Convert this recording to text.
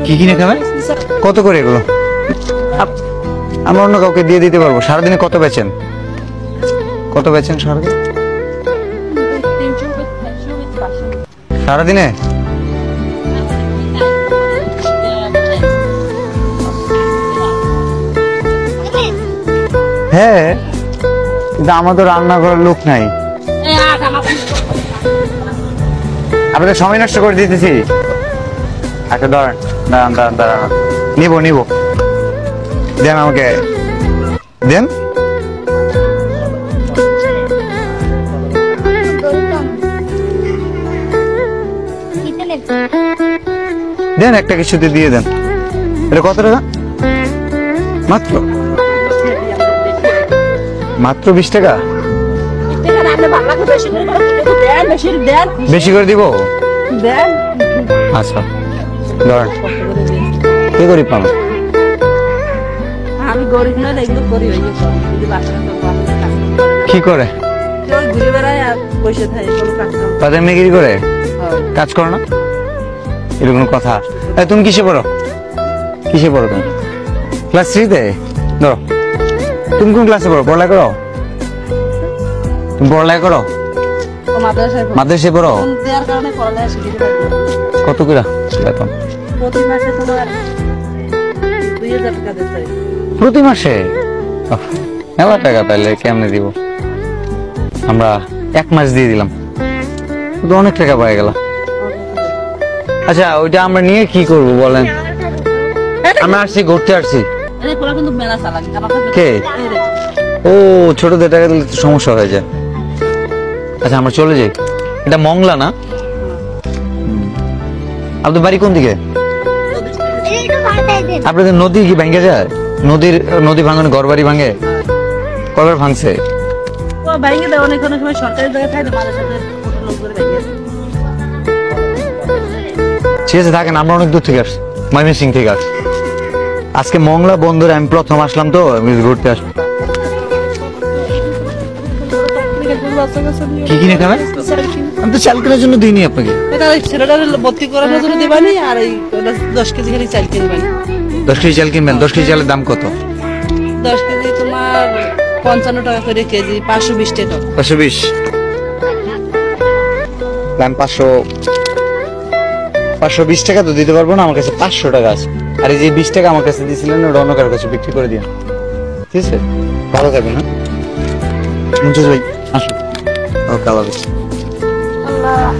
কি কিনে খাবেন? কত করে এগুলো? আমরা অন্য কাউকে দিয়ে দিতে পারবো। সারাদিনে কত বেচেন? কত বেচেন সারাদিন? সারাদিনে হ্যাঁ, কিন্তু আমাদের রান্না করার লোক নাই। আপনাদের সময় নষ্ট করে দিতেছি। আচ্ছা দাঁড়ান দাঁড়ান দাঁড়ান দাঁড়ান, নিবো নিবো, দেন আমাকে দেন। দেন একটা কিছুতে দিয়ে দেন। এটা কত টাকা? মাত্র মাত্র 20 টাকা। বেশি করে দিব? আচ্ছা ধরেন। কি গরিব পাবো? আমি গরিব না, এগুলো করি। কি করে? ঘুরে বেড়ায় আর বসে থাকে, কোনো কাজ কাম। বাজার মেগিরি করে কাজ করো না? এরকম কথা। তুমি কিসে পড়ো? কিসে পড়ো তুমি? ক্লাস 3-তে? ধরো, তুমি কোন ক্লাসে পড়ো? পড়ালেখা করো? তুমি পড়ালেখা করো? মাদ্রাসায় পড়ো? কত করে বেতন? প্রতি মাসে তোমার 2000 টাকা দিতে হয়। প্রতি মাসে? মেলা টাকা, তাহলে কেমনে দিব? আমরা 1 মাস দিয়ে দিলাম, তো অনেক টাকা পাই গেল। আচ্ছা ওইটা আমরা নিয়ে কি করব বলেন? আমরা আসছি, ঘুরতে আসছি। কে? ও, ছোটদের টাকা দিলে তো সমস্যা হয়ে যায়। আচ্ছা আমরা চলে যাই। এটা মংলা না? আপনাদের বাড়ি কোন দিকে? আপনাদের নদী কি ভেঙে যায়? নদী ভাঙনে ঘর বাড়ি ভাঙে? কবার ভাঙছে? ঠিক আছে থাকেন, আমরা অনেক দূর থেকে আসছি, ময়মনসিংহ থেকে আসছি। আজকে মংলা বন্দরে আমি প্রথম আসলাম, তো আমি ঘুরতে আসলাম। কি কিনে খাবেন? আমি তো চাল কেনার জন্য দিইনি আপনাকে। ছেলেটার ভর্তি করানোর জন্য দিবানি, আর এই 10 কেজি খালি চাল কিনবেন। 10 কেজি চাল কিনবেন? 10 কেজি চালের দাম কত? 10 কেজি তোমার 55 টাকা করে কেজি, 520 টাকা। 520? দাম 520 টাকা তো দিতে পারবো না, আমার কাছে 500 টাকা আছে। আর এই যে 20 টাকা আমার কাছে দিয়েছিলেন, ওটা অন্য কারোর কাছে বিক্রি করে দিন, ঠিক আছে? ভালো থাকবেন। হ্যাঁ মুঞ্জুজ ভাই আসুন। ওকে, আল্লাহ হাফেজ। আল্লাহ।